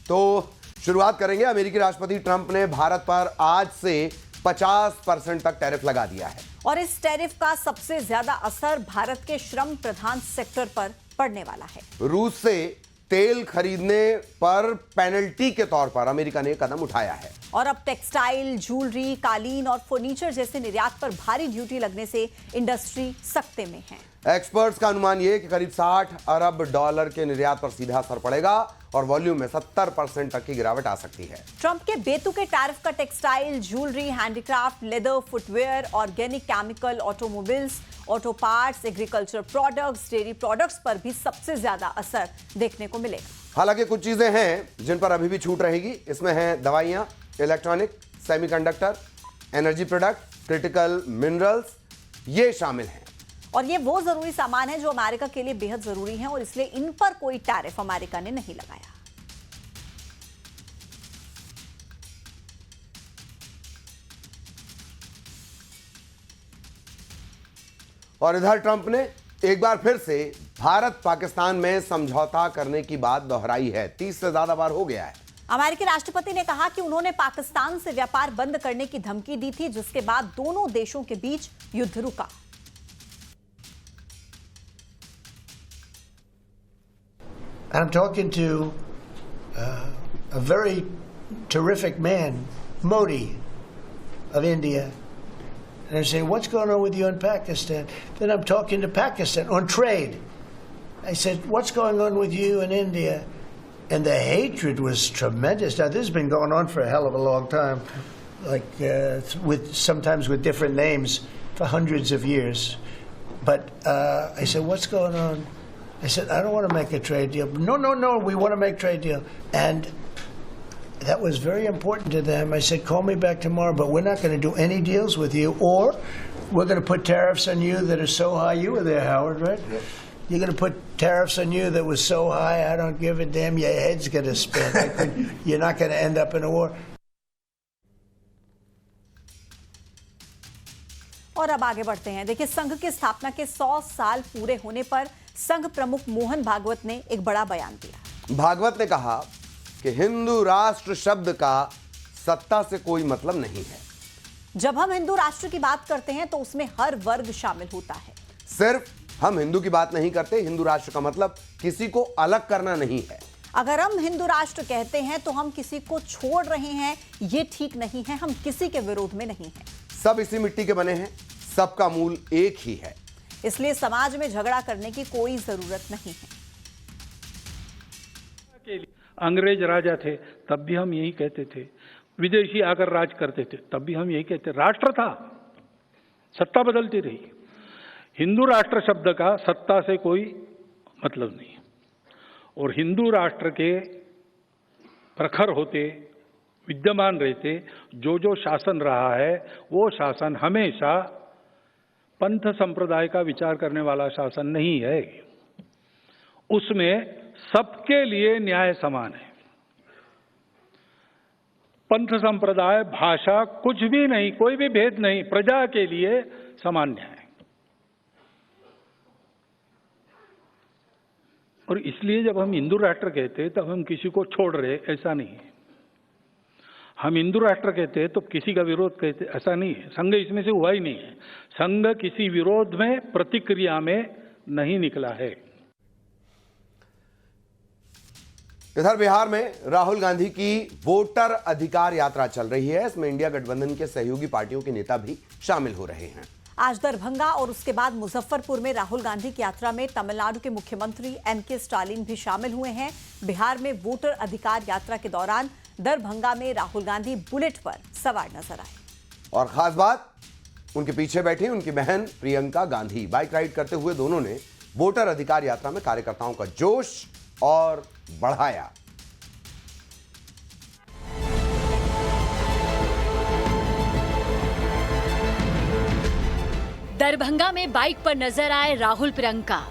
तो शुरुआत करेंगे। अमेरिकी राष्ट्रपति ट्रंप ने भारत पर आज से 50% तक टैरिफ लगा दिया है और इस टैरिफ का सबसे ज्यादा असर भारत के श्रम प्रधान सेक्टर पर पड़ने वाला है। रूस से तेल खरीदने पर पेनल्टी के तौर पर अमेरिका ने कदम उठाया है और अब टेक्सटाइल, ज्वेलरी, कालीन और फर्नीचर जैसे निर्यात पर भारी ड्यूटी लगने से इंडस्ट्री सख्ते में है। एक्सपर्ट्स का अनुमान यह कि करीब $60 अरब के निर्यात पर सीधा असर पड़ेगा और वॉल्यूम में 70% तक की गिरावट आ सकती है। ट्रंप के बेतुके टैरिफ का textile, jewellery, handicraft, leather, footwear, organic, chemical, automobiles, auto parts, agriculture products, dairy products पर भी सबसे ज्यादा असर देखने को मिलेगा। हालांकि कुछ चीजें हैं जिन पर अभी भी छूट रहेगी। इसमें हैं दवाइयां, electronic, semiconductor, energy product, critical minerals, ये शामिल हैं। और ये वो जरूरी सामान है जो अमेरिका के लिए बेहद जरूरी है और इसलिए इन पर कोई टैरिफ अमेरिका ने नहीं लगाया। और इधर ट्रंप ने एक बार फिर से भारत पाकिस्तान में समझौता करने की बात दोहराई है। 30 से ज्यादा बार हो गया है। अमेरिकी राष्ट्रपति ने कहा कि उन्होंने पाकिस्तान से व्यापार बंद करने की धमकी दी थी, जिसके बाद दोनों देशों के बीच युद्ध रुका। I'm talking to a very terrific man, Modi of India. And I say, what's going on with you in Pakistan? Then I'm talking to Pakistan on trade. I said, what's going on with you in India? And the hatred was tremendous. Now, this has been going on for a hell of a long time, like sometimes with different names for hundreds of years. But I said, what's going on? I said, I don't want to make a trade deal. No, we want to make a trade deal. And that was very important to them. I said, call me back tomorrow, but we're not going to do any deals with you, or we're going to put tariffs on you that are so high. You were there, Howard, right? Yep. You're going to put tariffs on you that was so high, I don't give a damn. Your head's going to spin. You're not going to end up in a war. और अब आगे बढ़ते हैं। देखिए, संघ की स्थापना के 100 साल पूरे होने पर संघ प्रमुख मोहन भागवत ने एक बड़ा बयान दिया। भागवत ने कहा कि हिंदू राष्ट्र शब्द का सत्ता से कोई मतलब नहीं है। जब हम हिंदू राष्ट्र की बात करते हैं तो उसमें हर वर्ग शामिल होता है। सिर्फ हम हिंदू की बात नहीं करते। हिंदू राष्ट्र का मतलब किसी को अलग करना नहीं है। अगर हम हिंदू राष्ट्र कहते हैं तो हम किसी को छोड़ रहे हैं, ये ठीक नहीं है। हम किसी के विरोध में नहीं हैं। सब इसी मिट्टी के बने हैं, सबका मूल एक ही है। इसलिए समाज में झगड़ा करने की कोई जरूरत नहीं है। अंग्रेज राजा थे तब भी हम यही कहते थे, विदेशी आकर राज करते थे तब भी हम यही कहते। राष्ट्र था, सत्ता बदलती रही। हिंदू राष्ट्र शब्द का सत्ता से कोई मतलब नहीं, और हिंदू राष्ट्र के प्रखर होते, विद्यमान रहते जो शासन रहा है, वो शासन हमेशा पंथ संप्रदाय का विचार करने वाला शासन नहीं है। उसमें सबके लिए न्याय समान है। पंथ संप्रदाय, भाषा, कुछ भी नहीं, कोई भी भेद नहीं, प्रजा के लिए समान न्याय। और इसलिए जब हम हिंदू राष्ट्र कहते हैं तब हम किसी को छोड़ रहे, ऐसा नहीं है। हम हिंदू राष्ट्र कहते हैं तो किसी का विरोध कहते, ऐसा नहीं है। संघ इसमें से हुआ ही नहीं है। संघ किसी विरोध में, प्रतिक्रिया में नहीं निकला है। इधर बिहार में राहुल गांधी की वोटर अधिकार यात्रा चल रही है। इसमें इंडिया गठबंधन के सहयोगी पार्टियों के नेता भी शामिल हो रहे हैं। आज दरभंगा और उसके बाद मुजफ्फरपुर में राहुल गांधी की यात्रा में तमिलनाडु के मुख्यमंत्री एम.के. स्टालिन भी शामिल हुए हैं। बिहार में वोटर अधिकार यात्रा के दौरान दरभंगा में राहुल गांधी बुलेट पर सवार नजर आए। और खास बात, उनके पीछे बैठी उनकी बहन प्रियंका गांधी। बाइक राइड करते हुए दोनों ने वोटर अधिकार यात्रा में कार्यकर्ताओं का जोश और बढ़ाया। दरभंगा में बाइक पर नजर आए राहुल प्रियंका।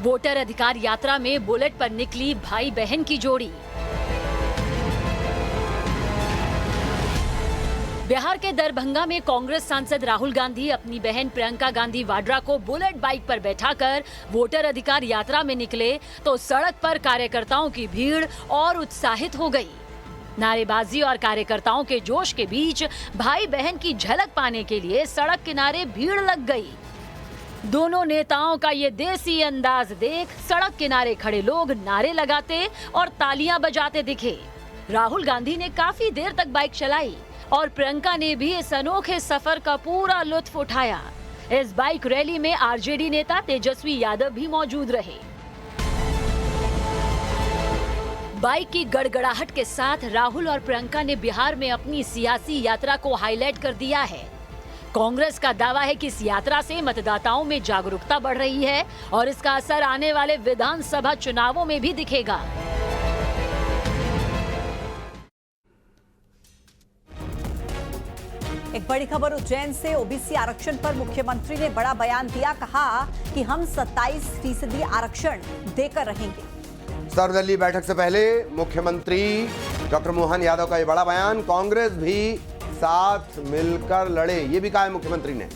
वोटर अधिकार यात्रा में बुलेट पर निकली भाई बहन की जोड़ी। बिहार के दरभंगा में कांग्रेस सांसद राहुल गांधी अपनी बहन प्रियंका गांधी वाड्रा को बुलेट बाइक पर बैठाकर वोटर अधिकार यात्रा में निकले तो सड़क पर कार्यकर्ताओं की भीड़ और उत्साहित हो गई। नारेबाजी और कार्यकर्ताओं के जोश के बीच भाई बहन की झलक पाने के लिए सड़क किनारे भीड़ लग गई। दोनों नेताओं का ये देसी अंदाज देख सड़क किनारे खड़े लोग नारे लगाते और तालियां बजाते दिखे। राहुल गांधी ने काफी देर तक बाइक चलाई और प्रियंका ने भी इस अनोखे सफर का पूरा लुत्फ उठाया। इस बाइक रैली में आरजेडी नेता तेजस्वी यादव भी मौजूद रहे। बाइक की गड़गड़ाहट के साथ राहुल और प्रियंका ने बिहार में अपनी सियासी यात्रा को हाईलाइट कर दिया है। कांग्रेस का दावा है कि इस यात्रा से मतदाताओं में जागरूकता बढ़ रही है और इसका असर आने वाले विधानसभा चुनावों में भी दिखेगा। एक बड़ी खबर उज्जैन से। ओबीसी आरक्षण पर मुख्यमंत्री ने बड़ा बयान दिया। कहा कि हम 27% आरक्षण देकर रहेंगे। सर्वदलीय बैठक से पहले मुख्यमंत्री डॉक्टर मोहन यादव का ये बड़ा बयान। कांग्रेस भी साथ मिलकर लड़े, ये भी कहा है मुख्यमंत्री ने।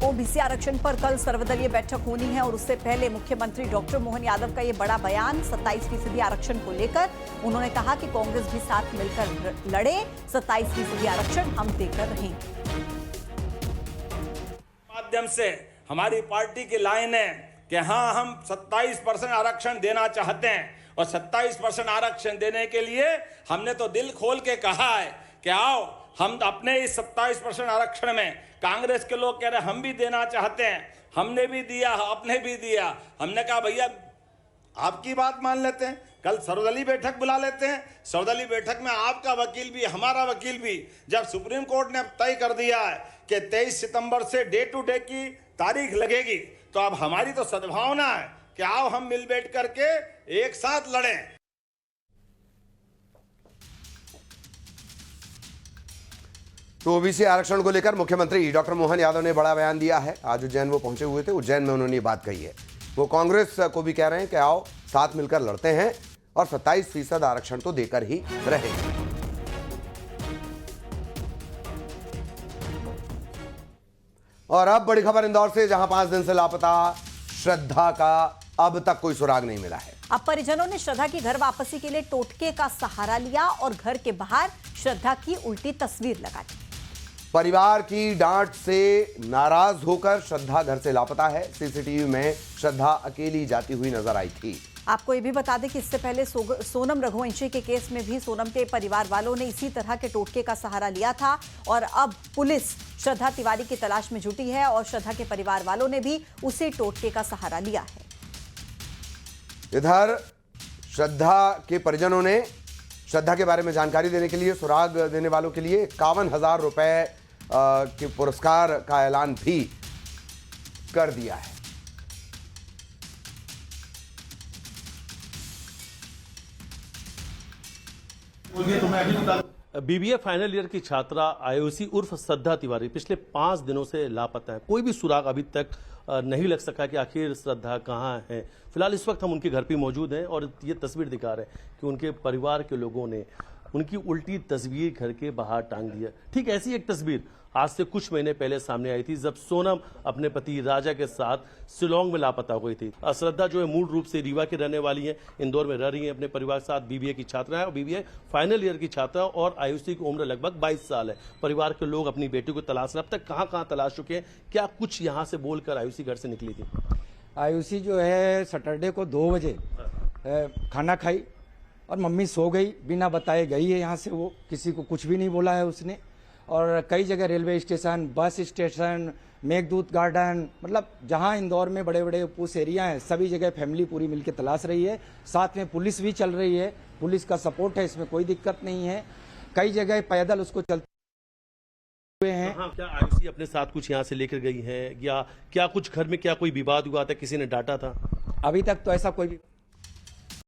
ओबीसी आरक्षण पर कल सर्वदलीय बैठक होनी है और उससे पहले मुख्यमंत्री डॉक्टर मोहन यादव का ये बड़ा बयान 27% आरक्षण को लेकर। उन्होंने कहा कि कांग्रेस भी साथ मिलकर लड़े, 27% आरक्षण हम देकर रहेंगे। माध्यम से हमारी पार्टी की लाइन है कि हाँ, हम 27% आरक्षण देना चाहते हैं और 27% आरक्षण देने के लिए हमने तो दिल खोल के कहा है कि आओ हम अपने इस 27% आरक्षण में, कांग्रेस के लोग कह रहे हम भी देना चाहते हैं, हमने भी दिया, आपने भी दिया। हमने कहा भैया आपकी बात मान लेते हैं, कल सर्वदलीय बैठक बुला लेते हैं। सर्वदलीय बैठक में आपका वकील भी, हमारा वकील भी, जब सुप्रीम कोर्ट ने अब तय कर दिया है कि 23 सितंबर से डे टू डे की तारीख लगेगी, तो अब हमारी तो सद्भावना है कि आओ हम मिल बैठ करके एक साथ लड़ें। तो ओबीसी आरक्षण को लेकर मुख्यमंत्री डॉक्टर मोहन यादव ने बड़ा बयान दिया है। आज उज्जैन वो पहुंचे हुए थे। उज्जैन में उन्होंने ये बात कही है। वो कांग्रेस को भी कह रहे हैं कि आओ साथ मिलकर लड़ते हैं और 27% आरक्षण तो देकर ही रहेंगे। और अब बड़ी खबर इंदौर से, जहां 5 दिन से लापता श्रद्धा का अब तक कोई सुराग नहीं मिला है। अब परिजनों ने श्रद्धा की घर वापसी के लिए टोटके का सहारा लिया और घर के बाहर श्रद्धा की उल्टी तस्वीर लगा दी। परिवार की डांट से नाराज होकर श्रद्धा घर से लापता है। सीसीटीवी में श्रद्धा अकेली जाती हुई नजर आई थी। आपको ये भी बता दें कि इससे पहले सोनम रघुवंशी के केस में भी सोनम के परिवार वालों ने इसी तरह के टोटके का सहारा लिया था और अब पुलिस श्रद्धा तिवारी की तलाश में जुटी है और श्रद्धा के परिवार वालों ने भी उसी टोटके का सहारा लिया है। इधर श्रद्धा के परिजनों ने श्रद्धा के बारे में जानकारी देने के लिए सुराग देने वालों के लिए 51,000 रुपए के पुरस्कार का ऐलान भी कर दिया है। बीबीए फाइनल ईयर की छात्रा आयुषी उर्फ श्रद्धा तिवारी पिछले 5 दिनों से लापता है। कोई भी सुराग अभी तक नहीं लग सका कि आखिर श्रद्धा कहाँ है। फिलहाल इस वक्त हम उनके घर पे मौजूद हैं और ये तस्वीर दिखा रहे हैं कि उनके परिवार के लोगों ने उनकी उल्टी तस्वीर घर के बाहर टांग दी है। ठीक ऐसी एक तस्वीर आज से कुछ महीने पहले सामने आई थी जब सोनम अपने पति राजा के साथ शिलोंग में लापता हो गई थी। श्रद्धा जो है मूल रूप से रीवा की रहने वाली है, इंदौर में रह रही है अपने परिवार के साथ। बीबीए की छात्रा है और बीबीए फाइनल ईयर की छात्रा और आयुषी की उम्र लगभग 22 साल है। परिवार के लोग अपनी बेटी को तलाश रहे। अब तक कहाँ तलाश चुके हैं, क्या कुछ यहाँ से बोलकर आयुषी घर से निकली थी? आयुषी जो है सैटरडे को 2 बजे खाना खाई और मम्मी सो गई, बिना बताए गई है यहाँ से। वो किसी को कुछ भी नहीं बोला है उसने। और कई जगह railway station, bus station, Meghdoot garden, मतलब जहाँ इंदौर में बड़े बड़े उस एरिया हैं सभी जगह फैमिली पूरी मिलकर तलाश रही है। साथ में पुलिस भी चल रही है, पुलिस का सपोर्ट है, इसमें कोई दिक्कत नहीं है। कई जगह पैदल उसको चलते हुए हैं। हाँ, क्या आयुषी अपने साथ कुछ यहाँ से लेकर गई है या क्या कुछ घर में क्या कोई विवाद हुआ था, किसी ने डांटा था? अभी तक तो ऐसा कोई